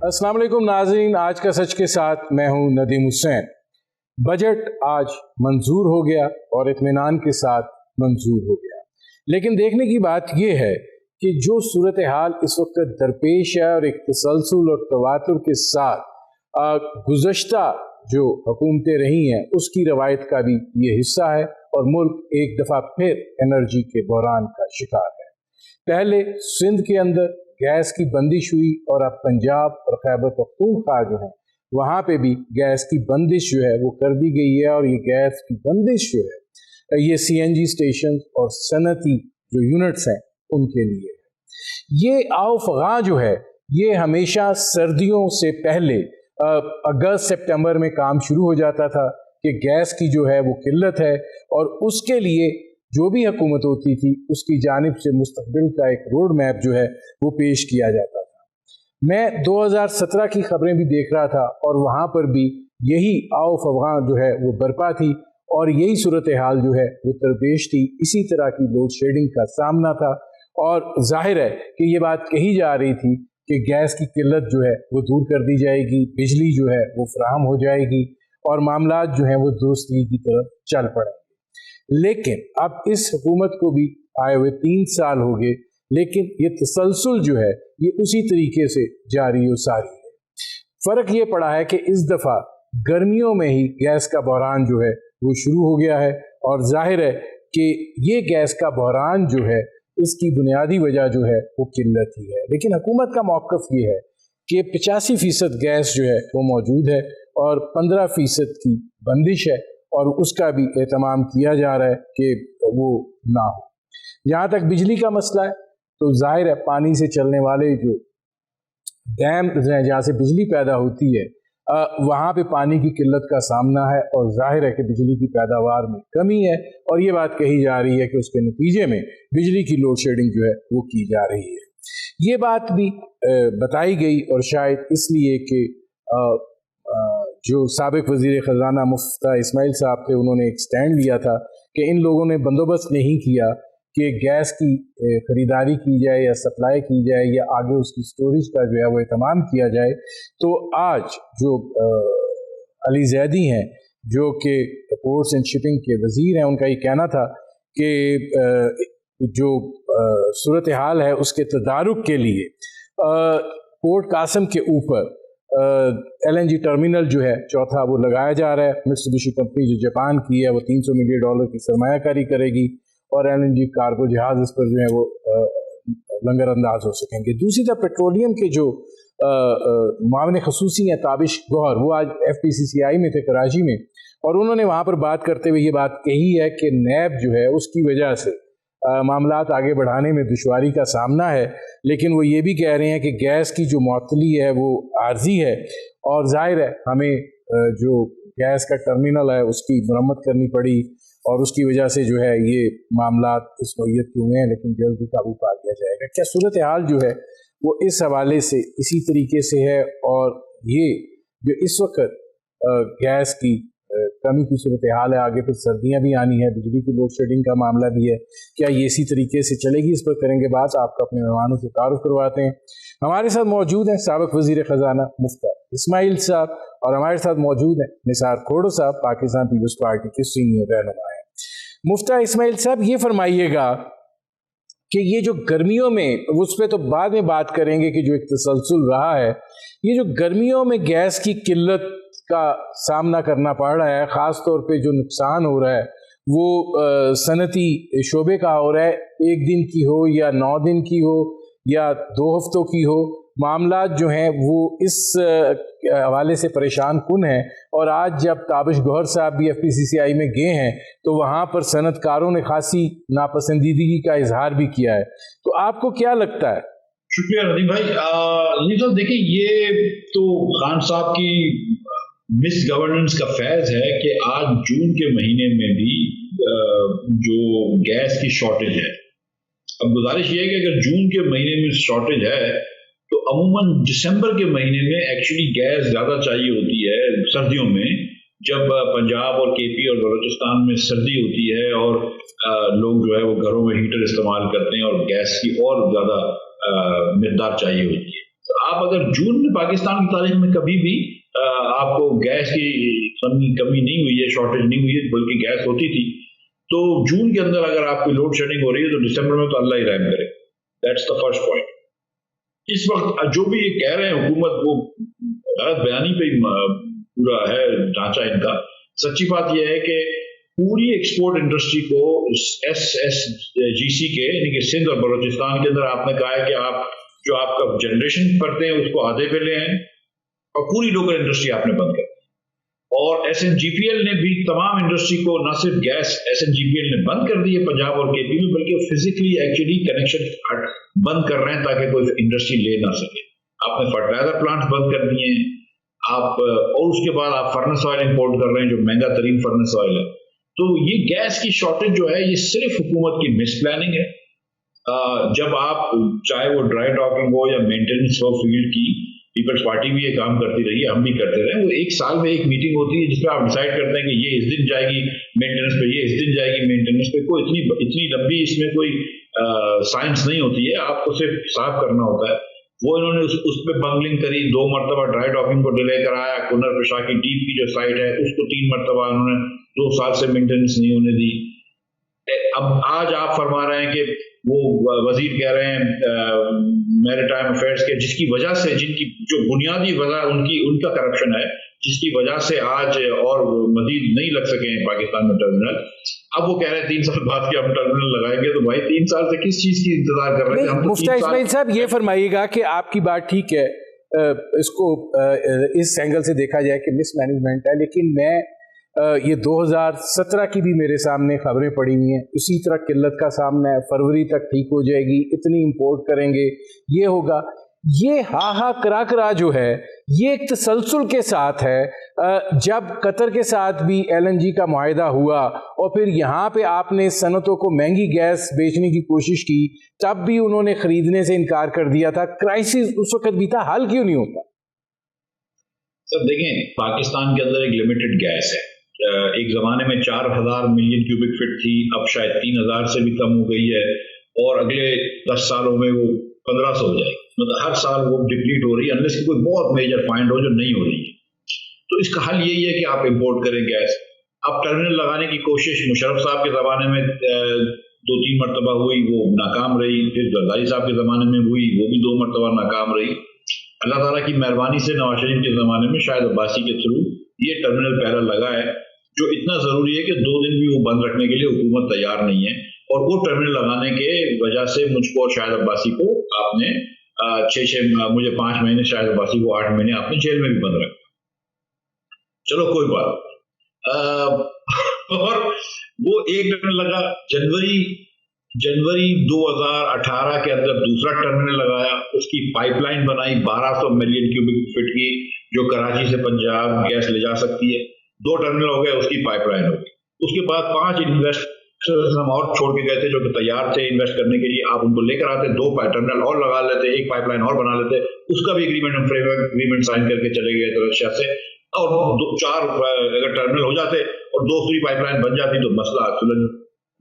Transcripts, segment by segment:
अस्सलाम वालेकुम नाज़रीन, आज का सच के साथ मैं हूं नदीम हुसैन। बजट आज मंजूर हो गया और इत्मीनान के साथ मंजूर हो गया, लेकिन देखने की बात यह है कि जो सूरत हाल इस वक्त दरपेश है और एक तसलसल और तवातुर के साथ गुज़श्ता जो हुकूमतें रही हैं उसकी रवायत का भी ये हिस्सा है और मुल्क एक दफ़ा फिर एनर्जी के बहरान का शिकार है। पहले सिंध के अंदर गैस की बंदिश हुई और अब पंजाब और खैबर पख्तूनख्वा जो है वहाँ पे भी गैस की बंदिश जो है वो कर दी गई है। और ये गैस की बंदिश जो है ये CNG स्टेशन और सनती जो यूनिट्स हैं उनके लिए है। ये आओ-फगा जो है ये हमेशा सर्दियों से पहले अगस्त सितंबर में काम शुरू हो जाता था कि गैस की जो है वो किल्लत है और उसके लिए जो भी हुकूमत होती थी उसकी जानिब से मुस्तकबिल का एक रोड मैप जो है वो पेश किया जाता था। मैं 2017 की खबरें भी देख रहा था और वहाँ पर भी यही आओ-फगा जो है वो बरपा थी और यही सूरत हाल जो है वो दरपेश थी। इसी तरह की लोड शेडिंग का सामना था और जाहिर है कि ये बात कही जा रही थी कि गैस की किल्लत जो है वो दूर कर दी जाएगी, बिजली जो है वो फराहम हो जाएगी और मामलात जो हैं वो दुरुस्ती की तरफ चल पड़ेंगे। लेकिन अब इस हुकूमत को भी आए हुए 3 साल हो गए, लेकिन ये तसलसल जो है ये उसी तरीके से जारी और सारी है। फ़र्क ये पड़ा है कि इस दफ़ा गर्मियों में ही गैस का बहरान जो है वो शुरू हो गया है और जाहिर है कि ये गैस का बहरान जो है इसकी बुनियादी वजह जो है वो किल्लत ही है। लेकिन हुकूमत का मौक़िफ़ ये है कि 85% गैस जो है वो मौजूद है और 15% की बंदिश है और उसका भी एहतमाम किया जा रहा है कि वो ना हो। जहाँ तक बिजली का मसला है तो जाहिर है पानी से चलने वाले जो डैम जहाँ से बिजली पैदा होती है वहाँ पे पानी की किल्लत का सामना है और जाहिर है कि बिजली की पैदावार में कमी है और ये बात कही जा रही है कि उसके नतीजे में बिजली की लोड शेडिंग जो है वो की जा रही है। ये बात भी बताई गई और शायद इसलिए कि जो साबिक वज़ीर ख़ज़ाना मुफ्ता इस्माइल साहब थे उन्होंने एक स्टैंड लिया था कि इन लोगों ने बंदोबस्त नहीं किया कि गैस की ख़रीदारी की जाए या सप्लाई की जाए या आगे उसकी स्टोरेज का जो है वो एहतमाम किया जाए। तो आज जो अली ज़ैदी हैं जो कि पोर्ट्स एंड शिपिंग के वज़ीर हैं उनका ये कहना था कि जो सूरत हाल है उसके तदारुक के लिए पोर्ट कासिम के ऊपर LNG टर्मिनल जो है चौथा वो लगाया जा रहा है। मित्सुबिशी कंपनी जो जापान की है वो $300 मिलियन की सरमायाकारी करेगी और LNG कार्गो जहाज इस पर जो है वो लंगर अंदाज हो सकेंगे। दूसरी तरफ पेट्रोलियम के जो मामले खसूसी हैं ताबिश गौहर वो आज FPCCI में थे कराची में और उन्होंने वहाँ पर बात करते हुए ये बात कही है कि नैब जो है उसकी वजह से मामलात आगे बढ़ाने में दुश्वारी का सामना है। लेकिन वो ये भी कह रहे हैं कि गैस की जो मुअत्तली है वो आर्जी है और जाहिर है हमें जो गैस का टर्मिनल है उसकी मरम्मत करनी पड़ी और उसकी वजह से जो है ये मामलात इस नौयत के हुए हैं, लेकिन जल्दी काबू पा लिया जाएगा। क्या सूरत हाल जो है वो इस हवाले से इसी तरीके से है और ये जो इस वक्त गैस की कमी की सूरत हाल है, आगे फिर सर्दियाँ भी आनी है, बिजली की लोड शेडिंग का मामला भी है, क्या ये इसी तरीके से चलेगी? इस पर करेंगे बात। आपको अपने मेहमानों से तारुफ करवाते हैं। हमारे साथ मौजूद हैं साबिक वज़ीर ख़ज़ाना मुफ्ता इस्माइल साहब और हमारे साथ मौजूद हैं निसार खोड़ो साहब, पाकिस्तान पीपल्स पार्टी के सीनियर रहनुमा हैं। मुफ्ता इस्माइल साहब ये फरमाइएगा कि ये जो गर्मियों में, उस पर तो बाद में बात करेंगे कि जो एक तसलसल रहा है, ये जो गर्मियों में गैस की किल्लत का सामना करना पड़ रहा है, ख़ास तौर पे जो नुकसान हो रहा है वो सनती शोबे का हो रहा है, 1 दिन की हो या 9 दिन की हो या 2 हफ्तों की हो, मामलात जो हैं वो इस हवाले से परेशान कुन हैं। और आज जब ताबिश गौहर साहब भी FPCCI में गए हैं तो वहाँ पर सनतकारों ने खासी नापसंदीदगी का इजहार भी किया है, तो आपको क्या लगता है? शुक्रिया नदीम भाई। नदीम साहब देखिए, ये तो खान साहब की मिस गवर्नेंस का फैज़ है कि आज जून के महीने में भी जो गैस की शॉर्टेज है। अब गुजारिश ये है कि अगर जून के महीने में शॉर्टेज है तो अमूमन दिसंबर के महीने में एक्चुअली गैस ज़्यादा चाहिए होती है सर्दियों में, जब पंजाब और KP और बलूचिस्तान में सर्दी होती है और लोग जो है वो घरों में हीटर इस्तेमाल करते हैं और गैस की और ज़्यादा मिकदार चाहिए होती है। तो आप अगर जून में पाकिस्तान की तारीख में कभी भी आपको गैस की कमी नहीं हुई है, शॉर्टेज नहीं हुई है, बल्कि गैस होती थी, तो जून के अंदर अगर आपकी लोड शेडिंग हो रही है तो दिसंबर में तो अल्लाह ही रहम करे। That's the first point. इस वक्त जो भी ये कह रहे हैं हुकूमत, वो गलत बयानी पे पूरा है ढांचा इनका। सच्ची बात यह है कि पूरी एक्सपोर्ट इंडस्ट्री को SSGC के यानी कि सिंध और बलूचिस्तान के अंदर आपने कहा है कि आप जो आपका जनरेशन करते हैं उसको आधे पे ले आए और पूरी लोकल इंडस्ट्री आपने बंद कर दी। और SNGPL ने भी तमाम इंडस्ट्री को, न सिर्फ गैस SNGPL ने बंद कर दी है पंजाब और KP में, बल्कि फिजिकली एक्चुअली कनेक्शन बंद कर रहे हैं ताकि कोई इंडस्ट्री ले ना सके। आपने फर्टिलाइजर प्लांट्स बंद कर दिए हैं आप, और उसके बाद आप फर्नेस ऑयल इंपोर्ट कर रहे हैं जो महंगा तरीन फर्नेस ऑयल है। तो ये गैस की शॉर्टेज जो है ये सिर्फ हुकूमत की मिस प्लानिंग है। जब आप, चाहे वो ड्राई डॉकिंग हो या मेंटेनेंस हो फील्ड की, पीपल्स पार्टी भी ये काम करती रही है, हम भी करते रहे। वो एक साल में एक मीटिंग होती है जिसमें आप डिसाइड करते हैं कि ये इस दिन जाएगी मेंटेनेंस पे, ये इस दिन जाएगी मेंटेनेंस पे। कोई इतनी लंबी इसमें कोई साइंस नहीं होती है, आपको सिर्फ साफ करना होता है। वो इन्होंने उस पर बंगलिंग करी, 2 मरतबा ड्राई डॉकिंग को डिले कराया, कुनर पेशा की डीप की जो साइट है उसको 3 मरतबा उन्होंने 2 साल से मेंटेनेंस नहीं होने दी। अब आज आप फरमा रहे हैं कि वो वजीर कह रहे हैं मैरिटाइम अफेयर्स के, जिसकी वजह से, जिनकी जो बुनियादी वजह उनका करप्शन है, जिसकी वजह से आज और मजीद नहीं लग सके हैं पाकिस्तान में टर्मिनल। अब वो कह रहे हैं 3 साल बाद के हम टर्मिनल लगाएंगे, तो भाई 3 साल से किस चीज की इंतजार कर रहे हैं हम? मुफ्ती इस्माइल साहब ये फरमाइएगा कि आपकी बात ठीक है, इसको इस एंगल से देखा जाए कि मिसमैनेजमेंट है, लेकिन मैं ये 2017 की भी मेरे सामने खबरें पड़ी हुई हैं, इसी तरह किल्लत का सामना है, फरवरी तक ठीक हो जाएगी, इतनी इंपोर्ट करेंगे, ये होगा। ये हा करा जो है ये एक तसलसल के साथ है। जब कतर के साथ भी LNG का मुआहिदा हुआ और फिर यहाँ पे आपने सनतों को महंगी गैस बेचने की कोशिश की, तब भी उन्होंने खरीदने से इनकार कर दिया था। क्राइसिस उस वक्त भी था, हल क्यों नहीं होता? सर देखें, पाकिस्तान के अंदर एक लिमिटेड गैस है। एक जमाने में 4000 मिलियन क्यूबिक फीट थी, अब शायद 3000 से भी कम हो गई है, और अगले 10 सालों में वो 1500 हो जाएगी। मतलब हर साल वो डिप्लीट हो रही है, अनलेस कोई बहुत मेजर फाइंड हो जो नहीं हो रही है। तो इसका हल यही है कि आप इंपोर्ट करें गैस। अब टर्मिनल लगाने की कोशिश मुशर्रफ साहब के ज़माने में 2-3 मरतबा हुई, वो नाकाम रही। फिर जरदारी साहब के ज़माने में हुई, वो भी 2 मरतबा नाकाम रही। अल्लाह ताला की मेहरबानी से नवाज शरीफ के ज़माने में शायद अब्बासी के थ्रू ये टर्मिनल पहला लगा है, जो इतना ज़रूरी है कि 2 दिन भी वो बंद रखने के लिए हुकूमत तैयार नहीं है। और वो टर्मिनल लगाने के वजह से मुझको और शायद अब्बासी को आपने 6 मुझे 5 महीने, शायद अब्बासी को 8 महीने आपने जेल में भी बंद रखा। चलो कोई बात। और वो एक टर्मिनल लगा, जनवरी 2018 के अंदर दूसरा टर्मिनल लगाया, उसकी पाइपलाइन बनाई 1200 मिलियन क्यूबिक फीट की, जो कराची से पंजाब गैस ले जा सकती है। 2 टर्मिनल हो गए, उसकी पाइपलाइन हो गई। उसके बाद 5 इन्वेस्टर्स हम और छोड़ के गए थे जो कि तैयार थे इन्वेस्ट करने के लिए। आप उनको लेकर आते, 2 टर्मिनल और लगा लेते, 1 पाइपलाइन और बना लेते, उसका भी एग्रीमेंट, हम फ्रेमवर्क एग्रीमेंट साइन करके चले गए थे रशिया से। और 4 अगर टर्मिनल हो जाते और 2 पाइपलाइन बन जाती तो मसला सुलझ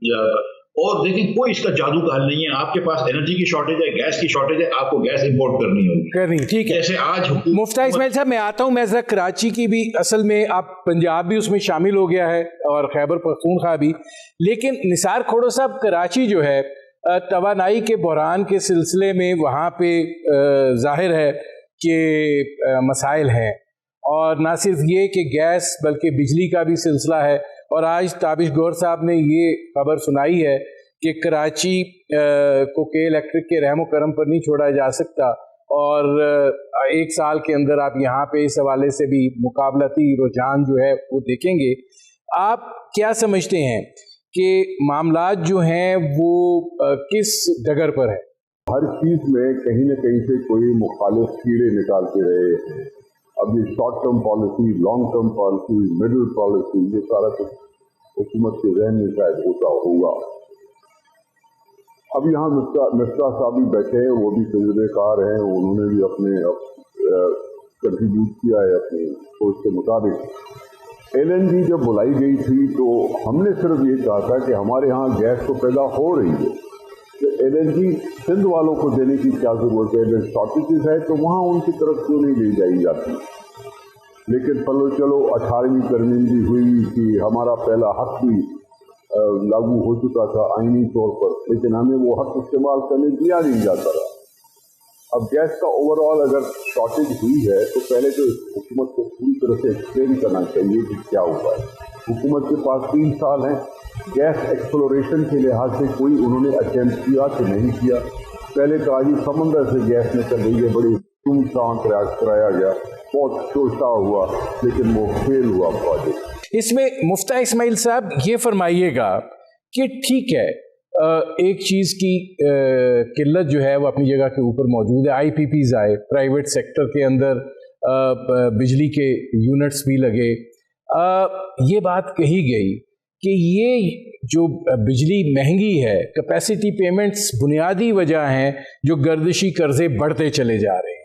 जाता। और देखिए, कोई इसका जादू का हल नहीं है। आपके पास एनर्जी की शॉर्टेज है, गैस की शॉर्टेज है, आपको गैस इंपोर्ट करनी होगी। ठीक है, जैसे आज मुफ्ती इस्माइल साहब मैं आता हूं। मैं जरा कराची की भी, असल में आप पंजाब भी उसमें शामिल हो गया है और खैबर पख्तूनख्वा भी, लेकिन निसार खोड़ो साहब, कराची जो है तवानाई के बहरान के सिलसिले में वहाँ पे जाहिर है कि मसाइल हैं, और ना सिर्फ ये कि गैस बल्कि बिजली का भी सिलसिला है। और आज ताबिश गौर साहब ने ये खबर सुनाई है कि कराची को के इलेक्ट्रिक के रहमो करम पर नहीं छोड़ा जा सकता, और 1 साल के अंदर आप यहाँ पे इस हवाले से भी मुकाबलती रुझान जो है वो देखेंगे। आप क्या समझते हैं कि मामलात जो हैं वो किस डगर पर है? हर चीज़ में कहीं न कहीं से कोई मुखालिफ कीड़े निकालते रहे हैं। अब ये short term policy, long term policy, middle policy, ये सारा कुछ हुकूमत के जहन में शायद होता होगा। अब यहाँ मिफ्ता साहब भी बैठे हैं, वो भी तजुर्बेकार हैं, उन्होंने भी अपने कंट्रीब्यूट किया है अपनी सोच के मुताबिक। LNG जब बुलाई गई थी तो हमने सिर्फ ये कहा था कि हमारे यहाँ गैस तो पैदा हो रही है, तो LNG सिंध वालों को देने की क्या जरूरत है? अगर शॉर्टेजेस है तो वहाँ उनकी तरफ क्यों नहीं ले जाई जाती? लेकिन चलो 18वीं तरमीम भी हुई कि हमारा पहला हक भी लागू हो चुका था आईनी तौर पर, लेकिन हमें वो हक इस्तेमाल करने दिया नहीं जाता रहा। अब गैस का ओवरऑल अगर शॉर्टेज हुई है तो पहले तो हुकूमत को पूरी तरह से एक्सप्लेन करना चाहिए कि क्या हुआ है। हुकूमत के पास 3 साल हैं, गैस एक्सप्लोरेशन के लिहाज से कोई उन्होंने अटेम्प्ट किया कि नहीं किया। पहले तो आज समंदर से गैस निकल रही है, बड़ी धूमधाम कराया गया, बहुत शोशा हुआ, लेकिन वो फेल हुआ प्रोजेक्ट। इसमें मुफ्ता इस्माइल साहब ये फरमाइएगा कि ठीक है, एक चीज़ की किल्लत जो है वो अपनी जगह के ऊपर मौजूद है। IPPs आए, प्राइवेट सेक्टर के अंदर बिजली के यूनिट्स भी लगे। ये बात कही गई कि ये जो बिजली महंगी है, कैपेसिटी पेमेंट्स बुनियादी वजह हैं जो गर्दिशी कर्जे बढ़ते चले जा रहे हैं,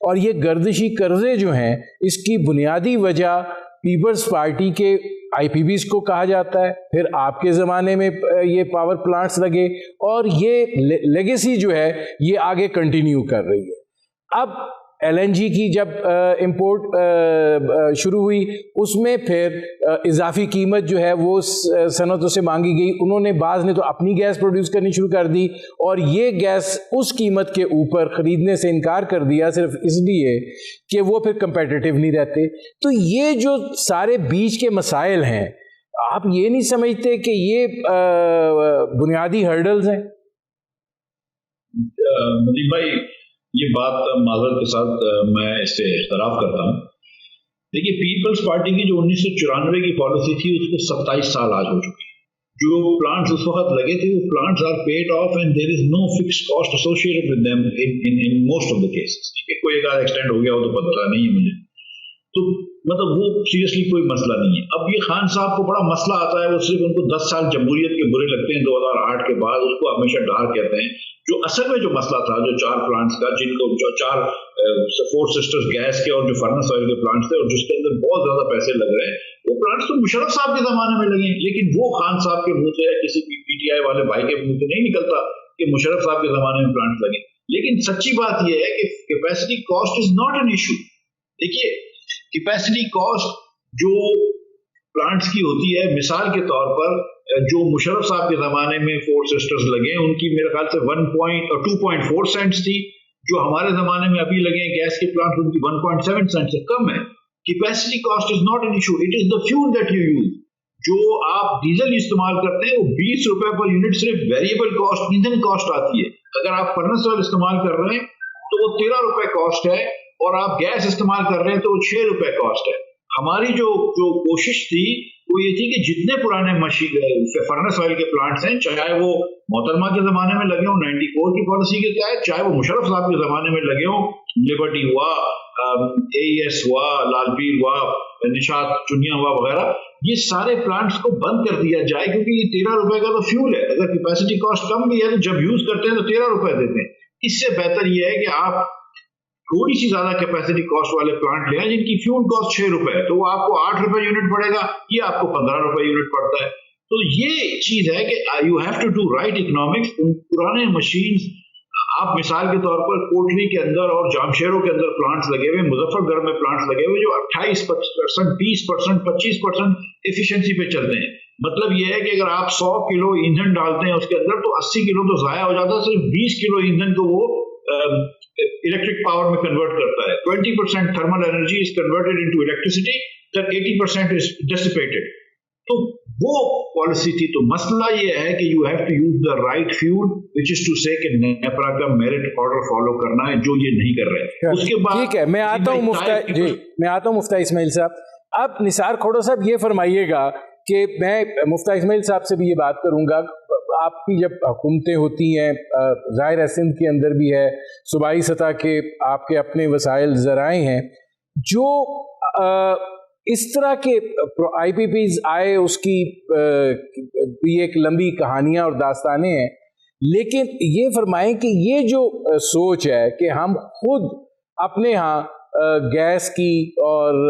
और ये गर्दिशी कर्जे जो हैं इसकी बुनियादी वजह पीपल्स पार्टी के IPPs को कहा जाता है, फिर आपके ज़माने में ये पावर प्लांट्स लगे, और ये लेगेसी जो है ये आगे कंटिन्यू कर रही है। अब LNG की जब इंपोर्ट शुरू हुई, उसमें फिर इजाफी कीमत जो है वो सनतों से मांगी गई। उन्होंने बाज़ ने तो अपनी गैस प्रोड्यूस करनी शुरू कर दी, और ये गैस उस कीमत के ऊपर ख़रीदने से इनकार कर दिया सिर्फ इसलिए कि वो फिर कंपेटिटिव नहीं रहते। तो ये जो सारे बीच के मसाइल हैं, आप ये नहीं समझते कि ये बुनियादी हर्डल्स हैं? नदीम भाई, ये बात माजरत के साथ मैं इससे इख्तलाफ करता हूँ। देखिए, पीपल्स पार्टी की जो 1994 की पॉलिसी थी उसको 27 साल आज हो चुके हैं। जो प्लांट्स उस वक्त लगे थे वो plants are paid off and there is no fixed cost associated with them in most of the cases. ठीक है, कोई एक आध एक्सटेंड हो गया हो तो पता नहीं है मुझे, तो मतलब वो सीरियसली कोई मसला नहीं है। अब ये खान साहब को बड़ा मसला आता है, वो सिर्फ उनको 10 साल जमहूरियत के बुरे लगते हैं 2008 के बाद, उसको हमेशा डार कहते हैं। जो असल में जो मसला था, जो 4 प्लांट्स का, जिनको जो 4 4 सिस्टर्स गैस के और जो फर्नेस ऑयल के प्लांट्स थे, और जिसके अंदर बहुत ज्यादा पैसे लग रहे हैं, वो प्लांट्स तो मुशर्रफ साहब के जमाने में लगे, लेकिन वो खान साहब के मुंह से या किसी भी PTI वाले भाई के मुंह से नहीं निकलता कि मुशर्रफ साहब के जमाने में प्लांट्स लगे। लेकिन सच्ची बात यह है कि capacity cost is not an issue. देखिए, कैपेसिटी कॉस्ट जो प्लांट्स की होती है, मिसाल के तौर पर जो मुशर्रफ साहब के जमाने में 4 सिस्टर्स लगे, उनकी मेरे ख्याल से 2.4 सेंट्स थी। जो हमारे जमाने में अभी लगे गैस के प्लांट, उनकी 1.7 सेंट से कम है। Capacity cost is not an issue, it is the fuel that you use. जो आप डीजल इस्तेमाल करते हैं वो 20 रुपए पर यूनिट सिर्फ वेरिएबल कॉस्ट, ईंधन कॉस्ट आती है। अगर आप फर्नेस ऑयल इस्तेमाल कर रहे हैं तो वो 13 रुपए कॉस्ट है, और आप गैस इस्तेमाल कर रहे हैं तो वो 6 रुपए कॉस्ट है। हमारी जो कोशिश थी वो ये थी कि जितने पुराने फर्नेस ऑयल के प्लांट्स हैं, चाहे वो मोहतरमा के जमाने में लगे हो 94 की पॉलिसी के तहत, चाहे वो मुशर्रफ साहब के जमाने में लगे हो, लिबर्टी हुआ, AES हुआ, लालपीर हुआ, निशात चुनिया हुआ वगैरह, ये सारे प्लांट्स को बंद कर दिया जाए, क्योंकि ये 13 रुपए का तो फ्यूल है। अगर कैपेसिटी कॉस्ट कम भी है तो जब यूज करते हैं तो 13 रुपए देते हैं। इससे बेहतर यह है कि आप थोड़ी सी ज्यादा कैपेसिटी कॉस्ट वाले प्लांट ले आए जिनकी फ्यूल कॉस्ट 6 रुपए है, तो वो आपको 8 रुपए यूनिट पड़ेगा, ये आपको 15 रुपए यूनिट पड़ता है। तो ये चीज है कि you have to do right economics. पुराने मशीन्स, आप मिसाल के तौर पर कोटली के अंदर और जामशेरों के अंदर प्लांट्स लगे हुए, मुजफ्फरगढ़ में प्लांट्स लगे हुए जो 28%, 20%, 25% एफिशिएंसी पे चलते हैं। मतलब यह है कि अगर आप 100 किलो ईंधन डालते हैं उसके अंदर, तो 80 किलो तो जाया हो जाता है, सिर्फ 20 किलो ईंधन को वो इलेक्ट्रिक पावर में कन्वर्ट करता है। 20% thermal energy is converted into electricity, then 80% is dissipated. तो वो पॉलिसी थी। तो मसला ये है कि you have to use the right fuel, which is to say कि नेपरा का मेरिट ऑर्डर फॉलो करना है, जो ये नहीं कर रहे। उसके बाद ठीक है, मैं आता हूँ मुफ्ता इस्माइल साहब। अब निसार खोड़ो साहब ये फरमाइएगा कि मैं मुफ्ता इस्माइल साहब से भी ये बात करूँगा, आपकी जब हुकूमतें होती हैं, ज़ाहिर है सिंध के अंदर भी है, सूबाई सतह के आपके अपने वसाइल ज़राए हैं, जो इस तरह के IPPs आए, उसकी भी एक लंबी कहानियाँ और दास्तानें हैं। लेकिन ये फरमाएं कि ये जो सोच है कि हम खुद अपने यहाँ गैस की और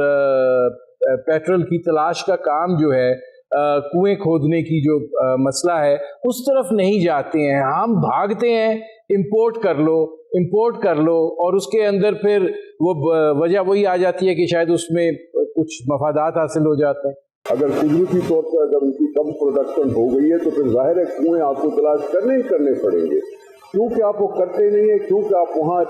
पेट्रोल की तलाश का काम जो है कुएं खोदने की जो मसला है उस तरफ नहीं जाते हैं। हम भागते हैं इंपोर्ट कर लो और उसके अंदर फिर वो वजह वही आ जाती है कि शायद उसमें कुछ मफादात हासिल हो जाते हैं। अगर कुदरती तौर पर अगर उनकी कम प्रोडक्शन हो गई है तो फिर जाहिर है कुएं आपको तलाश करने पड़ेंगे। क्योंकि आप वो करते नहीं है, क्योंकि आप वहाँ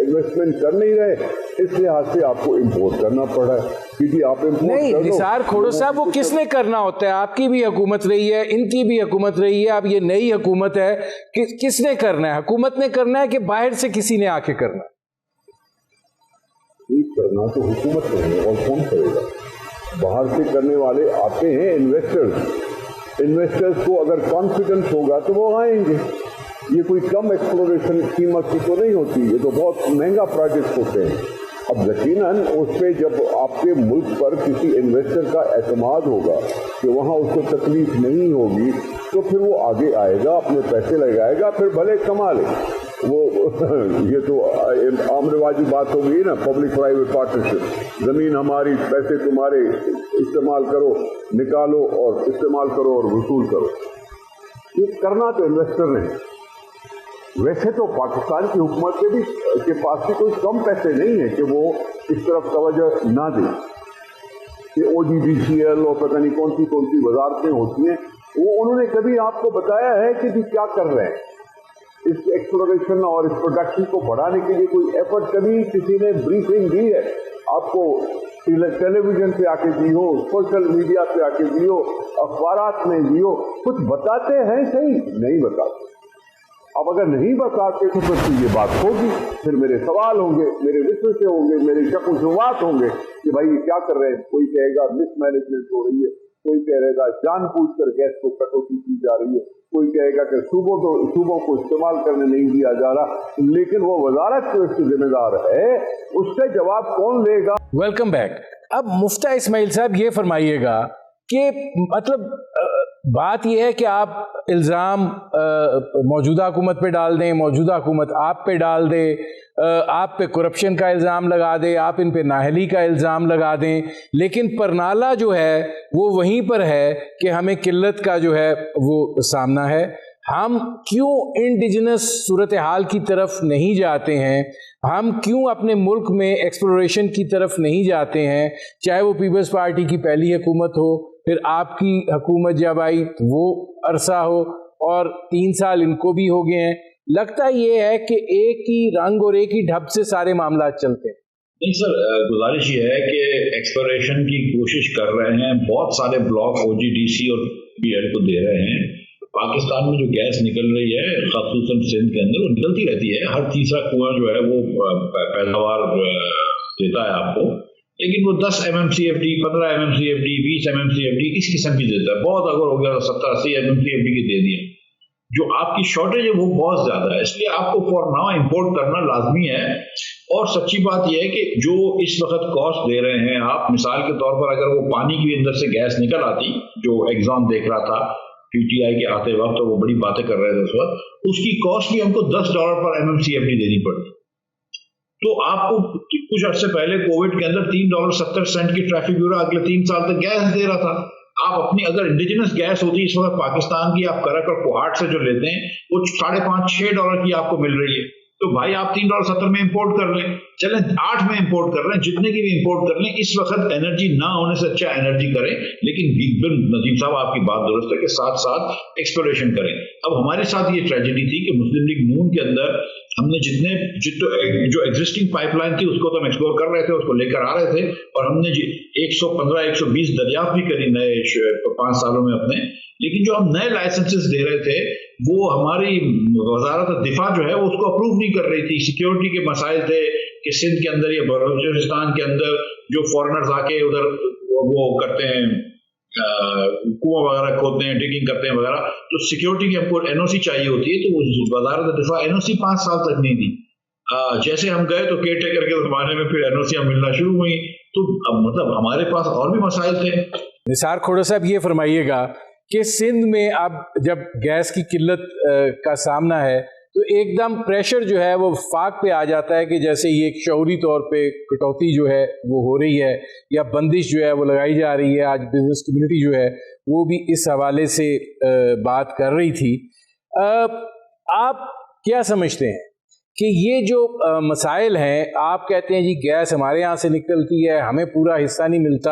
इन्वेस्टमेंट कर नहीं रहे, इस लिहाज से आपको इम्पोर्ट करना पड़ा है। क्योंकि आप नहीं निसार खोड़ो साहब, वो किसने करना होता है? आपकी भी हुकूमत रही है, इनकी भी हुकूमत रही है, अब ये नई हुकूमत है, किसने करना है? हुकूमत ने करना है कि बाहर से किसी ने आके करना है? ठीक करना तो हुकूमत ने, और कौन करेगा? बाहर से करने वाले आते हैं इन्वेस्टर्स को अगर कॉन्फिडेंस होगा तो वो आएंगे। ये कोई कम एक्सप्लोरेशन कीमत की तो नहीं होती, ये तो बहुत महंगा प्रोजेक्ट होते हैं। अब यकीनन उस पर जब आपके मुल्क पर किसी इन्वेस्टर का एतमाद होगा कि वहाँ उसको तकलीफ नहीं होगी तो फिर वो आगे आएगा, अपने पैसे लगाएगा, फिर भले कमा ले। वो ये तो आम रिवाजी बात हो गई ना, पब्लिक प्राइवेट पार्टनरशिप। ज़मीन हमारी, पैसे तुम्हारे, इस्तेमाल करो, निकालो और इस्तेमाल करो और वसूल करो। ये करना तो इन्वेस्टर ने। वैसे तो पाकिस्तान की हुकूमत के पास भी कोई कम पैसे नहीं है कि वो इस तरफ तवज्जो ना दे। ये OGDCL और पता नहीं कौन सी वजारतें होती हैं, वो उन्होंने कभी आपको बताया है कि भी क्या कर रहे हैं? इस एक्सप्लोरेशन और इस प्रोडक्शन को बढ़ाने के लिए कोई एफर्ट कभी किसी ने ब्रीफिंग दी है आपको? टेलीविजन पे आके दी हो, सोशल मीडिया पे आके दी हो, अखबारात में दी हो, कुछ बताते हैं? सही नहीं बताते। अब अगर नहीं बताते तो फिर ये बात होगी, फिर मेरे सवाल होंगे, मेरे विश्व से होंगे, मेरे शक व शुबहात होंगे कि भाई ये क्या कर रहे हैं। कोई कहेगा मिसमैनेजमेंट हो रही है, कोई कहेगा जानबूझकर गैस को कटौती की जा रही है, कोई कहेगा कि सूबों को इस्तेमाल करने नहीं दिया जा रहा, लेकिन वो वजारत जो इसकी जिम्मेदार है उसका जवाब कौन देगा? Welcome back. अब मुफ्ता इस्माइल साहब ये फरमाइएगा कि मतलब बात यह है कि आप इल्ज़ाम मौजूदा हुकूमत पे डाल दें, मौजूदा हुकूमत आप पे डाल दे, आप पे करप्शन का इल्ज़ाम लगा दे, आप इन पे नाहली का इल्ज़ाम लगा दें, लेकिन परनाला जो है वो वहीं पर है कि हमें किल्लत का जो है वो सामना है। हम क्यों इंडिजिनस सूरत हाल की तरफ नहीं जाते हैं? हम क्यों अपने मुल्क में एक्सप्लोरेशन की तरफ नहीं जाते हैं? चाहे वो पीपल्स पार्टी की पहली हुकूमत हो, फिर आपकी हुकूमत जब आई वो अरसा हो, और 3 साल इनको भी हो गए हैं। लगता ये है कि एक ही रंग और एक ही ढब से सारे मामला चलते हैं। नहीं सर, गुजारिश ये है कि एक्सप्लोरेशन की कोशिश कर रहे हैं, बहुत सारे ब्लॉक OGDC और PL को दे रहे हैं। पाकिस्तान में जो गैस निकल रही है खासतौर सिंध के अंदर, वो निकलती रहती है, हर तीसरा कुआं जो है वो पैदावार देता है आपको, लेकिन वो 10 MMCFD, 15 MMCFD, 20 MMCFD इस किस्म की देता है। बहुत अगर हो गया तो 70-80 MMCFD की दे दिया। जो आपकी शॉर्टेज है वो बहुत ज्यादा है, इसलिए आपको फॉर नाउ इंपोर्ट करना लाजमी है। और सच्ची बात यह है कि जो इस वक्त कॉस्ट दे रहे हैं आप, मिसाल के तौर पर अगर वो पानी की अंदर से गैस निकल आती, जो एग्जाम देख रहा था PTI के आते वक्त, तो वो बड़ी बातें कर रहे थे उस वक्त, उसकी कॉस्ट भी हमको $10 पर MMCFD देनी पड़ती। तो आपको कुछ अर्से पहले कोविड के अंदर $3.70 की ट्रैफिक ब्यूरो अगले 3 साल तक गैस दे रहा था। आप अपनी अगर इंडिजिनस गैस होती इस वक्त पाकिस्तान की, आप करक और कोहाट से जो लेते हैं वो $5.5-6 की आपको मिल रही है, तो भाई आप $3.70 में इंपोर्ट कर लें, चलें 8 में इंपोर्ट कर लें, जितने की भी इंपोर्ट कर लें। इस वक्त एनर्जी ना होने से अच्छा एनर्जी करें, लेकिन बिल्कुल नदीम साहब आपकी बात दुरुस्त है कि साथ साथ एक्सप्लोरेशन करें। अब हमारे साथ ये ट्रेजेडी थी कि मुस्लिम लीग नून के अंदर हमने जो एग्जिस्टिंग पाइपलाइन थी उसको तो हम एक्सप्लोर कर रहे थे, उसको लेकर आ रहे थे, और हमने 115-120 दरियाफ्त भी करी नए 5 सालों में अपने। लेकिन जो हम नए लाइसेंसेस दे रहे थे वो हमारी वजारत दिफा जो है वो उसको अप्रूव नहीं कर रही थी। सिक्योरिटी के मसाइल थे कि सिंध के अंदर या बलूचिस्तान के अंदर जो फॉरेनर्स आके उधर वो करते हैं, कुआं वगैरह खोदते हैं, डिगिंग करते हैं वगैरह, तो सिक्योरिटी की हमको NOC चाहिए होती है, तो वो वजारत दिफा NOC 5 साल तक नहीं दी। जैसे हम गए तो केयर टेकर के जमाने में फिर NOC मिलना शुरू हुई, तो अब मतलब हमारे पास और भी मसाइल थे। निसार खोड़ो साहब ये फरमाइएगा कि सिंध में अब जब गैस की किल्लत का सामना है تو ایک دم پریشر جو ہے وہ وفاق پہ آ جاتا ہے کہ جیسے یہ ایک شعوری طور پہ کٹوتی جو ہے وہ ہو رہی ہے یا بندش جو ہے وہ لگائی جا رہی ہے. آج بزنس کمیونٹی جو ہے وہ بھی اس حوالے سے بات کر رہی تھی. آپ کیا سمجھتے ہیں کہ یہ جو مسائل ہیں، آپ کہتے ہیں جی گیس ہمارے یہاں سے نکلتی ہے، ہمیں پورا حصہ نہیں ملتا،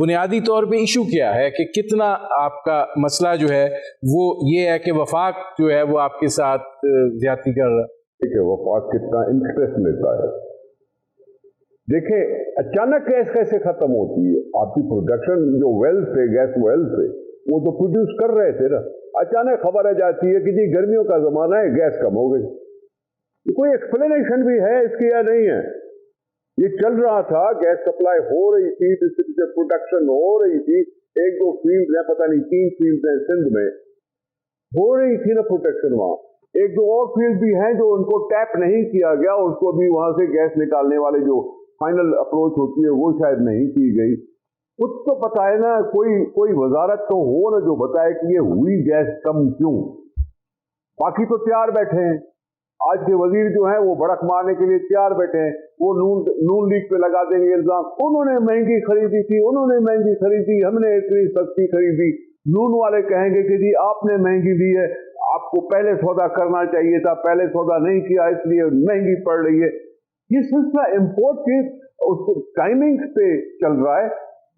بنیادی طور پہ ایشو کیا ہے کہ کتنا آپ کا مسئلہ جو ہے وہ یہ ہے کہ وفاق جو ہے وہ آپ کے ساتھ زیادتی کر رہا ہے؟ کہ وفاق کتنا انٹرسٹ لیتا ہے. دیکھیں اچانک گیس کیسے ختم ہوتی ہے؟ آپ کی پروڈکشن جو ویل سے گیس ویل سے وہ تو پروڈیوس کر رہے تھے نا، اچانک خبر آ جاتی ہے کہ جی گرمیوں کا زمانہ ہے، گیس کم ہو گئی. کوئی ایکسپلینیشن بھی ہے اس کی یا نہیں ہے؟ یہ چل رہا تھا، گیس سپلائی ہو رہی تھی، پروڈکشن ہو رہی تھی، ایک دو فیلڈ ہیں، پتہ نہیں 3 فیلڈ ہیں سندھ میں ہو رہی تھی نا پروڈکشن. وہاں ایک دو اور فیلڈ بھی ہیں جو ان کو ٹیپ نہیں کیا گیا، اس کو بھی وہاں سے گیس نکالنے والے جو فائنل اپروچ ہوتی ہے وہ شاید نہیں کی گئی. کچھ تو بتائے نا، کوئی وزارت تو ہو نا جو بتائے کہ یہ ہوئی گیس کم کیوں. باقی تو تیار بیٹھے ہیں. آج کے وزیر جو ہیں وہ بڑک مارنے کے لیے تیار بیٹھے ہیں. وہ نون لیگ پہ لگا دیں گے الزام، انہوں نے مہنگی خریدی تھی، انہوں نے مہنگی خریدی، ہم نے اتنی سستی خریدی. نون والے کہیں گے کہ جی آپ نے مہنگی دی ہے، آپ کو پہلے سودا کرنا چاہیے تھا، پہلے سودا نہیں کیا اس لیے مہنگی پڑ رہی ہے. یہ سلسلہ امپورٹ کی ٹائمنگ پہ چل رہا ہے.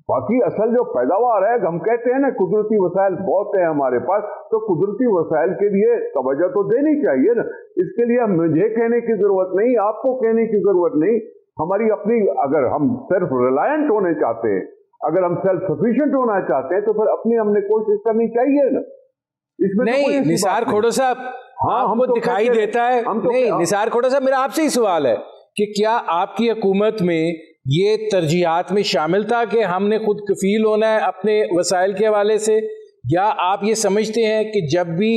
باقی اصل جو پیداوار ہے، ہم کہتے ہیں نا قدرتی وسائل بہت ہیں ہمارے پاس، تو قدرتی وسائل کے لیے توجہ تو دینی چاہیے نا. اس کے لیے مجھے کہنے کی ضرورت نہیں، آپ کو کہنے کی ضرورت نہیں. ہماری اپنی، اگر ہم سیلف ریلائنٹ ہونے چاہتے ہیں، اگر ہم سیلف سفیشینٹ ہونا چاہتے ہیں تو پھر اپنی ہم نے کوشش کرنی چاہیے نا. اس میں نہیں نثار کھوڑا صاحب، آپ کو دکھائی دیتا ہے، نہیں نثار کھوڑا صاحب میرا آپ سے ہی سوال ہے کہ کیا آپ کی حکومت میں یہ ترجیحات میں شامل تھا کہ ہم نے خود کفیل ہونا ہے اپنے وسائل کے حوالے سے، یا آپ یہ سمجھتے ہیں کہ جب بھی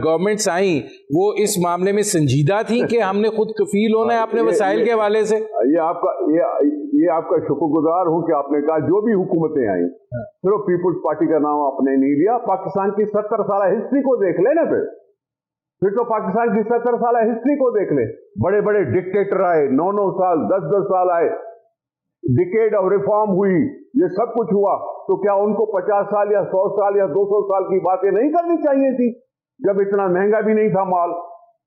گورنمنٹس آئیں وہ اس معاملے میں سنجیدہ تھیں کہ ہم نے خود کفیل ہونا ہے اپنے وسائل کے حوالے سے؟ یہ آپ کا شکر گزار ہوں کہ آپ نے کہا جو بھی حکومتیں آئیں، صرف پیپلز پارٹی کا نام آپ نے نہیں لیا. پاکستان کی 70 سالہ ہسٹری کو دیکھ لیں نا، پھر تو پاکستان کی 70 سالہ ہسٹری کو دیکھ لیں. بڑے بڑے ڈکٹیٹر آئے، 9 سال 10 سال آئے، ڈیکیڈ آف ریفارم ہوئی، یہ سب کچھ ہوا. تو کیا ان کو 50 سال یا 100 سال یا 200 سال کی باتیں نہیں کرنی چاہیے تھی جب اتنا مہنگا بھی نہیں تھا مال؟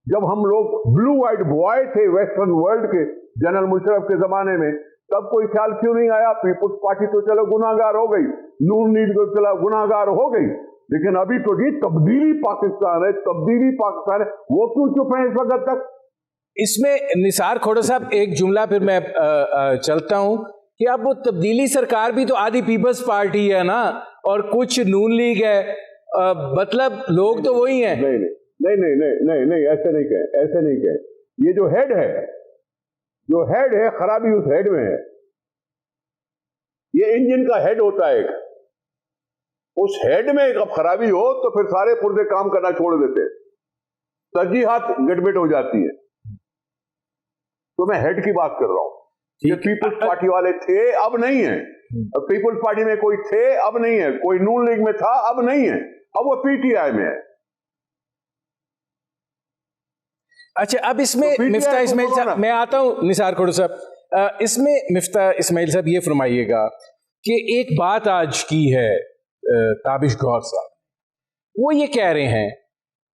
جب ہم لوگ بلو وائٹ بوائے تھے ویسٹرن ورلڈ کے جنرل مشرف کے زمانے میں، تب کوئی خیال کیوں نہیں آیا؟ پیپلز پارٹی تو چلو گناہگار ہو گئی، نون لیگ تو چلو گناہگار ہو گئی، لیکن ابھی تو جی تبدیلی پاکستان ہے، تبدیلی پاکستان ہے، وہ کیوں چپ ہیں اس وقت تک؟ اس میں نثار کھوڑا صاحب ایک جملہ پھر میں چلتا ہوں کہ اب وہ تبدیلی سرکار بھی تو آدھی پیپلز پارٹی ہے نا، اور کچھ نون لیگ ہے، مطلب لوگ تو وہی ہیں. نہیں ایسے نہیں کہیں، ایسے نہیں کہیں. یہ جو ہیڈ ہے خرابی اس ہیڈ میں ہے. یہ انجن کا ہیڈ ہوتا ہے، اس ہیڈ میں اب خرابی ہو تو پھر سارے پرزے کام کرنا چھوڑ دیتے، ترجیحات گڑبڑ ہو جاتی ہیں. تو میں ہیڈ کی بات کر رہا ہوں. یہ پیپلز پارٹی والے تھے، اب نہیں ہیں. پیپلز پارٹی میں کوئی تھے، اب نہیں ہے. کوئی نون لیگ میں تھا، اب نہیں ہے. اب وہ پی ٹی آئی میں ہے. اچھا، اب اس میں مفتاح اسماعیل صاحب، میں آتا ہوں نثار کھوڑا صاحب، اس میں مفتاح اسماعیل صاحب یہ فرمائیے گا کہ ایک بات آج کی ہے تابش گور صاحب، وہ یہ کہہ رہے ہیں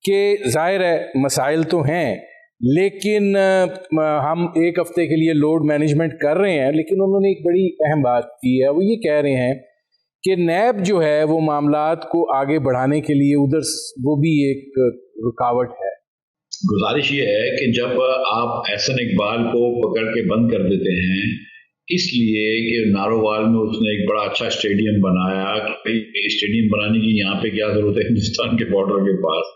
کہ ظاہر ہے مسائل تو ہیں، لیکن ہم ایک ہفتے کے لیے لوڈ مینجمنٹ کر رہے ہیں، لیکن انہوں نے ایک بڑی اہم بات کی ہے. وہ یہ کہہ رہے ہیں کہ نیب جو ہے وہ معاملات کو آگے بڑھانے کے لیے ادھر وہ بھی ایک رکاوٹ ہے. گزارش یہ ہے کہ جب آپ احسن اقبال کو پکڑ کے بند کر دیتے ہیں اس لیے کہ نارووال میں اس نے ایک بڑا اچھا اسٹیڈیم بنایا، کہ اسٹیڈیم بنانے کی یہاں پہ کیا ضرورت ہے ہندوستان کے بارڈر کے پاس،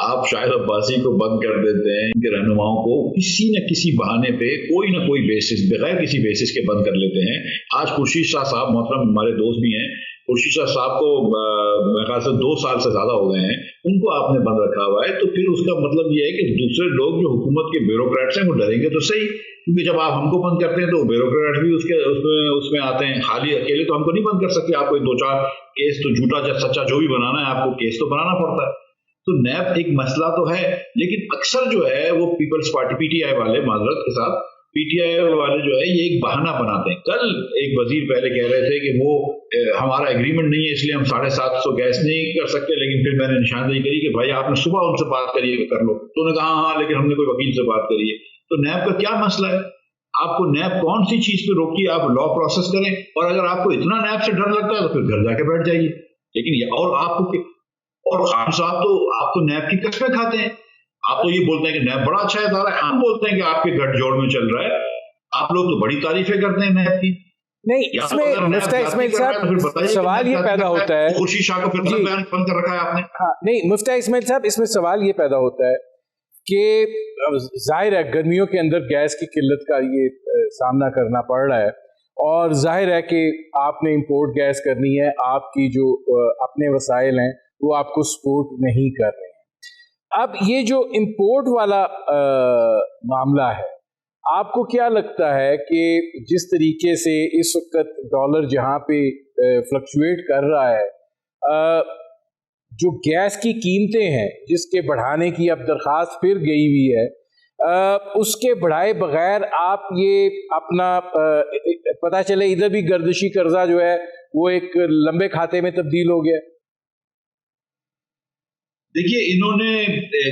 آپ شاہد عباسی کو بند کر دیتے ہیں، ان کے رہنماؤں کو کسی نہ کسی بہانے پہ کوئی نہ کوئی بیسس، بغیر کسی بیسس کے بند کر لیتے ہیں. آج خورشید شاہ صاحب محترم ہمارے دوست بھی ہیں، خورشید شاہ صاحب کو میرے خیال سے 2 سال سے زیادہ ہو گئے ہیں، ان کو آپ نے بند رکھا ہوا ہے. تو پھر اس کا مطلب یہ ہے کہ دوسرے لوگ جو حکومت کے بیوروکریٹس ہیں وہ ڈریں گے تو صحیح، کیونکہ جب آپ ہم کو بند کرتے ہیں تو بیوروکریٹ بھی اس میں آتے ہیں. خالی اکیلے تو ہم کو نہیں بند کر سکتے، آپ کو 2-4 کیس تو جھوٹا یا سچا جو بھی بنانا ہے آپ کو کیس تو بنانا پڑتا ہے. तो नैब एक मसला तो है, लेकिन अक्सर जो है वो पीपल्स पार्टी पीटीआई वाले, माजरत के साथ पीटीआई वाले जो है ये एक बहाना बनाते हैं। कल एक वजीर पहले कह रहे थे कि वो हमारा एग्रीमेंट नहीं है इसलिए हम 750 गैस नहीं कर सकते, लेकिन फिर मैंने निशानदेही करी कि भाई आपने सुबह उनसे बात करी है, कर लो। तो उन्होंने कहा हाँ, लेकिन हमने कोई वकील से बात करी है। तो नैब का क्या मसला है? आपको नैब कौन सी चीज पे रोकी? आप लॉ प्रोसेस करें, और अगर आपको इतना नैब से डर लगता है तो फिर घर जाके बैठ जाइए। लेकिन ये और आपको, और खान साहब तो आप तो नैब की कसमें खाते हैं। आप तो ये बोलते हैं कि नैब बड़ा अच्छा इदारा है, हम बोलते हैं कि आपके गठजोड़ में चल रहा है। आप लोग तो बड़ी तारीफें करते हैं नैब की। नहीं, इसमें मुफ्ती इस्माइल साहब सवाल ये पैदा होता है, खुर्शीद शाह को फिर बंद कर रखा है आपने। हाँ, नहीं मुफ्ती इस्माइल साहब, इसमें सवाल ये पैदा होता है कि जाहिर है गर्मियों के अंदर गैस की किल्लत का ये सामना करना पड़ रहा है, और जाहिर है कि आपने इंपोर्ट गैस करनी है, आपकी जो अपने वसाइल हैं वो आपको सपोर्ट नहीं कर रहे हैं। अब ये जो इंपोर्ट वाला मामला है, आपको क्या लगता है कि जिस तरीके से इस वक्त डॉलर जहाँ पे फ्लक्चुएट कर रहा है, जो गैस की कीमतें हैं जिसके बढ़ाने की अब दरख्वास्त फिर गई हुई है, उसके बढ़ाए बगैर आप ये अपना पता चले इधर भी गर्दिशी कर्जा जो है वो एक लंबे खाते में तब्दील हो गया। देखिए, इन्होंने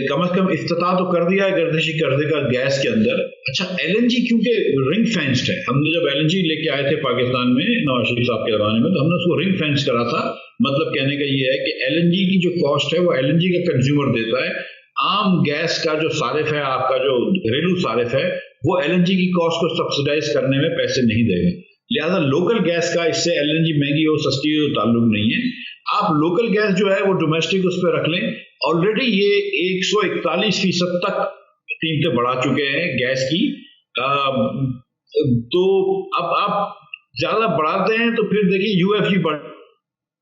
कम से कम इफ्तिताह तो कर दिया है गर्दिशी कर्जे का गैस के अंदर। अच्छा, एलएनजी क्योंकि रिंग फेंस्ड है, हमने जब एलएनजी लेके आए थे पाकिस्तान में नवाज शरीफ साहब के जमाने में, तो हमने उसको रिंग फेंस करा था। मतलब कहने का ये है कि एलएनजी की जो कॉस्ट है वो एलएनजी का कंज्यूमर देता है। आम गैस का जो सारिफ है, आपका जो घरेलू सारिफ है, वो एलएनजी की कॉस्ट को सब्सिडाइज करने में पैसे नहीं देगा। लिहाजा लोकल गैस का इससे एलएनजी महंगी हो सस्ती हो ताल्लुक नहीं है। आप लोकल गैस जो है वो डोमेस्टिक उस पर रख लें। ऑलरेडी ये 141% तक कीमतें बढ़ा चुके हैं गैस की। तो अब आप ज्यादा बढ़ाते हैं तो फिर देखिए यूएफजी बढ़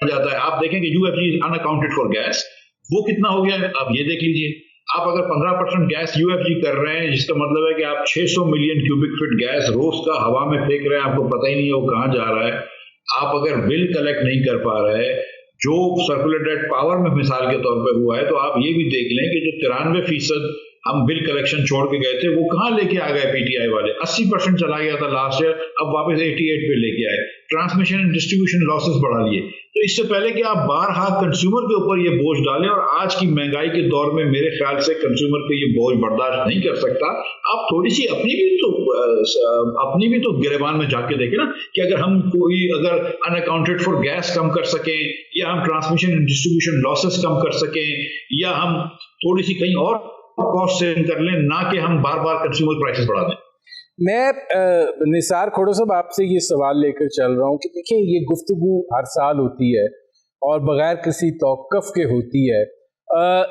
जाता है। आप देखें कि यूएफजी अनअकाउंटेड फॉर गैस, वो कितना हो गया है आप ये देख लीजिए। आप अगर 15% गैस यूएफजी कर रहे हैं, जिसका मतलब है कि आप 600 मिलियन क्यूबिक फीट गैस रोज का हवा में फेंक रहे हैं, आपको पता ही नहीं है वो कहां जा रहा है। आप अगर बिल कलेक्ट नहीं कर पा रहे हैं, जो सर्कुलर डेट पावर में मिसाल के तौर पे हुआ है, तो आप ये भी देख लें कि जो 93% हम बिल कलेक्शन छोड़ के गए थे वो कहां लेके आ गए पीटीआई वाले। 80% चला गया था लास्ट ईयर, अब वापस 88 पे लेके आए। ट्रांसमिशन एंड डिस्ट्रीब्यूशन लॉसेस बढ़ा लिए। तो इससे पहले कि आप बारहा कंज्यूमर के ऊपर ये बोझ डालें, और आज की महंगाई के दौर में मेरे ख्याल से कंज्यूमर को ये बोझ बर्दाश्त नहीं कर सकता। आप थोड़ी सी अपनी भी तो गिरेबान में जाके देखें ना, कि अगर हम अगर अनअकाउंटेड फॉर गैस कम कर सकें, या हम ट्रांसमिशन एंड डिस्ट्रीब्यूशन लॉसेस कम कर सकें, या हम थोड़ी सी कहीं और कॉस्ट सेविंग कर लें, ना कि हम बार बार कंज्यूमर प्राइसेस बढ़ा दें। मैं निसार खोड़ो साहब आपसे ये सवाल लेकर चल रहा हूँ कि देखिए ये गुफ्तगू हर साल होती है और बगैर किसी तौक़ुफ़ के होती है।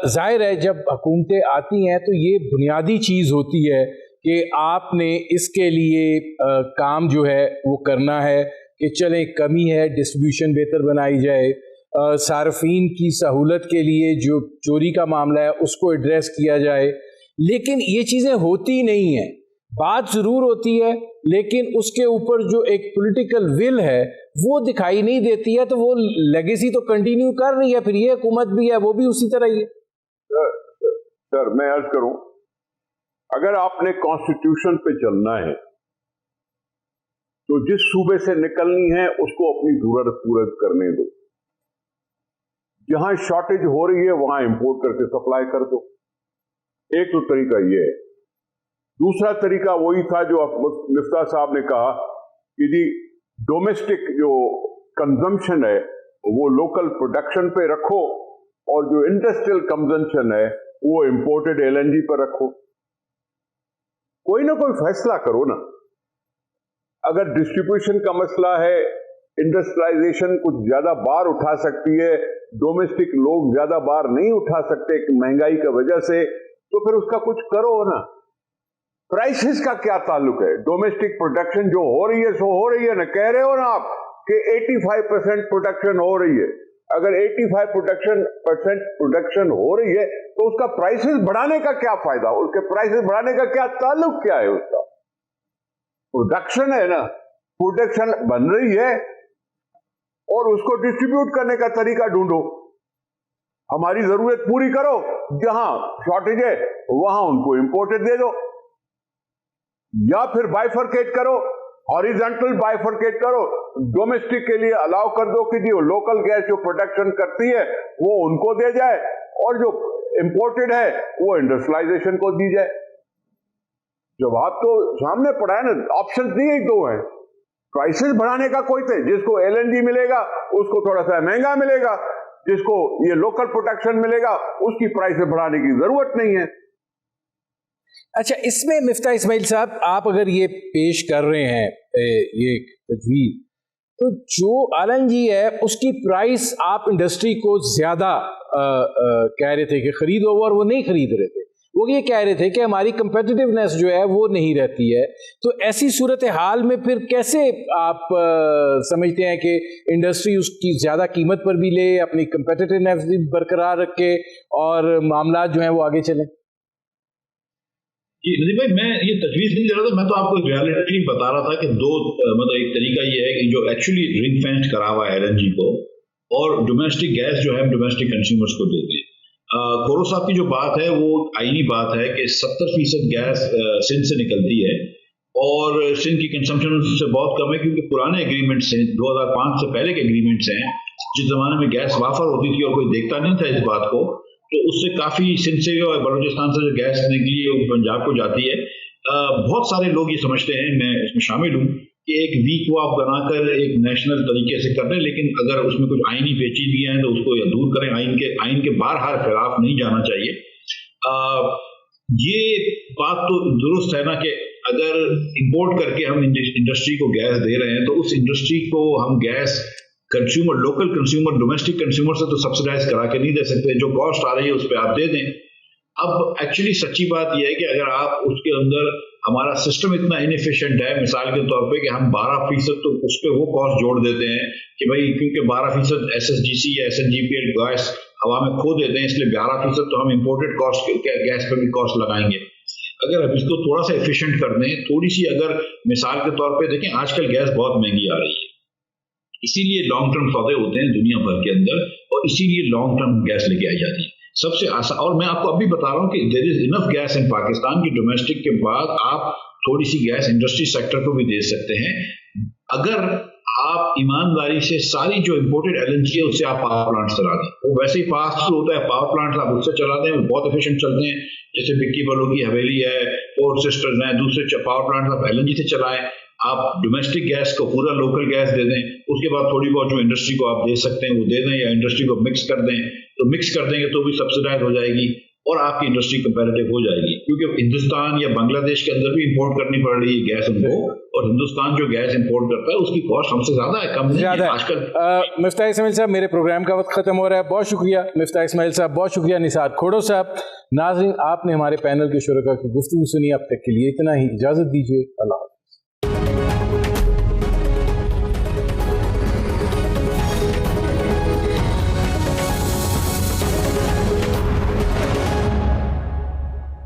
ज़ाहिर है जब हुकूमतें आती हैं तो ये बुनियादी चीज़ होती है कि आपने इसके लिए काम जो है वो करना है कि चलें कमी है, डिस्ट्रीब्यूशन बेहतर बनाई जाए, सार्फिन की सहूलत के लिए जो चोरी का मामला है उसको एड्रेस किया जाए। लेकिन ये चीज़ें होती नहीं हैं। बात ज़रूर होती है लेकिन उसके ऊपर जो एक पॉलिटिकल विल है वो दिखाई नहीं देती है। तो वो लेगेसी तो कंटिन्यू कर रही है, फिर ये हुकूमत भी है वो भी उसी तरह ही है। सर मैं अर्ज करूं, अगर आपने कॉन्स्टिट्यूशन पे चलना है तो जिस सूबे से निकलनी है उसको अपनी जरूरत पूरी करने दो। जहां शॉर्टेज हो रही है वहां इंपोर्ट करके सप्लाई कर दो। एक तो तरीका ये है। दूसरा तरीका वही था जो मिफ्ता साहब ने कहा कि जी डोमेस्टिक जो कंजम्पशन है वो लोकल प्रोडक्शन पे रखो, और जो इंडस्ट्रियल कंजम्पशन है वो इंपोर्टेड एलएनजी पर रखो। कोई ना कोई फैसला करो ना। अगर डिस्ट्रीब्यूशन का मसला है, इंडस्ट्रियलाइजेशन कुछ ज्यादा बार उठा सकती है, डोमेस्टिक लोग ज्यादा बार नहीं उठा सकते महंगाई की वजह से, तो फिर उसका कुछ करो ना। प्राइसेस का क्या ताल्लुक है? डोमेस्टिक प्रोडक्शन जो हो रही है सो हो रही है ना। कह रहे हो ना आप कि 85% प्रोडक्शन हो रही है। अगर 85% प्रोडक्शन हो रही है तो उसका प्राइसेस बढ़ाने का क्या फायदा? उसके प्राइसेस बढ़ाने का क्या ताल्लुक क्या है? उसका प्रोडक्शन है ना, प्रोडक्शन बन रही है और उसको डिस्ट्रीब्यूट करने का तरीका ढूंढो। हमारी जरूरत पूरी करो, जहां शॉर्टेज है वहां उनको इंपोर्टेड दे दो, या फिर बाइफरकेट करो, हॉरिजॉन्टल बाइफरकेट करो, डोमेस्टिक के लिए अलाउ कर दो कि जो लोकल गैस जो प्रोडक्शन करती है वो उनको दे जाए और जो इंपोर्टेड है वो इंडस्ट्रियलाइजेशन को दी जाए। जवाब तो सामने पड़ा है ना, ऑप्शन नहीं है, दो है। प्राइसेस बढ़ाने का कोई थे, जिसको एलएनजी मिलेगा उसको थोड़ा सा महंगा मिलेगा, जिसको ये लोकल प्रोडक्शन मिलेगा उसकी प्राइसेस बढ़ाने की जरूरत नहीं है। अच्छा, इसमें मिफ्ता इस्माइल साहब, आप अगर ये पेश कर रहे हैं ये तजवीज़, तो जो एलएनजी है उसकी प्राइस आप इंडस्ट्री को ज़्यादा कह रहे थे कि खरीदो, और वो नहीं खरीद रहे थे। वो ये कह रहे थे कि हमारी कंपेटिटिवनेस जो है वो नहीं रहती है। तो ऐसी सूरत हाल में फिर कैसे आप समझते हैं कि इंडस्ट्री उसकी ज़्यादा कीमत पर भी ले, अपनी कंपेटिटिवनेस भी बरकरार रखे और मामला जो हैं वो आगे चलें? नदीम भाई, मैं ये तजवीज़ नहीं दे रहा था, मैं तो आपको रियलिटी बता रहा था कि दो मतलब एक तरीका ये है कि जो एक्चुअली रिंग फेंस करा हुआ है एलएनजी को, और डोमेस्टिक गैस जो है डोमेस्टिक कंज्यूमर्स को देते हैं। खोरो साहब की जो बात है वो आईनी बात है कि 70% गैस सिंध से निकलती है, और सिंध की कंजम्पशन उससे बहुत कम है, क्योंकि पुराने एग्रीमेंट्स हैं, 2005 से पहले के एग्रीमेंट्स हैं, जिस जमाने में गैस वाफर होती थी और कोई देखता नहीं था इस बात को, तो उससे काफ़ी सिंध से और बलूचिस्तान से जो गैस निकली है वो पंजाब को जाती है। बहुत सारे लोग ये समझते हैं, मैं इसमें शामिल हूँ, कि एक वीक वॉक बनाकर एक नेशनल तरीके से कर रहे हैं, लेकिन अगर उसमें कुछ आईनी पेचीदगियां हैं तो उसको या दूर करें। आइन के बार खिलाफ नहीं जाना चाहिए। ये बात तो दुरुस्त है ना कि अगर इंपोर्ट करके हम इंडस्ट्री को गैस दे रहे हैं तो उस इंडस्ट्री को हम gas consumer, local consumer, domestic consumer से तो सब्सिडाइज करा के नहीं दे सकते। जो कॉस्ट आ रही है उस पर आप दे दें। अब एक्चुअली सच्ची बात यह है कि अगर आप उसके अंदर, हमारा सिस्टम इतना इनएफिशिएंट है, मिसाल के तौर पे कि हम 12% तो उस पर वो कॉस्ट जोड़ देते हैं कि भाई क्योंकि 12% SSGC या SNGPL गैस हवा में खो देते हैं, इसलिए 12% तो हम इम्पोर्टेड कॉस्ट गैस पर भी कॉस्ट लगाएंगे। अगर हम इसको थोड़ा सा एफिशिएंट कर दें, थोड़ी सी, अगर मिसाल के तौर पे देखें, आजकल गैस बहुत महंगी आ रही है, इसीलिए लॉन्ग टर्म सौदे होते हैं दुनिया भर के अंदर, और इसीलिए लॉन्ग टर्म गैस लेके आई जाती है सबसे आसान। और मैं आपको अभी बता रहा हूँ कि there is enough gas in Pakistan की डोमेस्टिक के बाद आप थोड़ी सी गैस इंडस्ट्री सेक्टर को भी दे सकते हैं, अगर आप ईमानदारी से सारी जो इम्पोर्टेड एलएनजी है उससे आप पावर प्लांट चला दें। वो वैसे ही फास्ट होता है, पावर प्लांट आप उससे चला दें, वो बहुत एफिशिएंट चलते हैं। जैसे बिक्की बलो की हवेली है, पोर्ट सिस्टर्स हैं, दूसरे पावर प्लांट आप एलएनजी से चलाएं। आप डोमेस्टिक गैस को पूरा लोकल गैस दे दें, उसके बाद थोड़ी बहुत जो इंडस्ट्री को आप दे सकते हैं वो दे दें, या इंडस्ट्री को मिक्स कर दें, तो मिक्स कर देंगे तो भी सब्सिडाइज हो जाएगी और आपकी इंडस्ट्री कंपैरेटिव हो जाएगी। क्योंकि हिंदुस्तान या बांग्लादेश के अंदर भी इंपोर्ट करनी पड़ रही है गैस उनको, और हिंदुस्तान जो गैस इंपोर्ट करता है उसकी कॉस्ट हमसे ज्यादा है, कम नहीं है आजकल। मिफ्ता इस्माइल साहब, मेरे प्रोग्राम का वक्त खत्म हो रहा है, बहुत शुक्रिया मिफ्ता इस्माइल साहब, बहुत शुक्रिया निसार खोड़ो साहब। नाज़रीन, आपने हमारे पैनल के शुरका की गुफ्तगू सुनी, अब तक के लिए इतना ही, इजाज़त दीजिए, अल्लाह।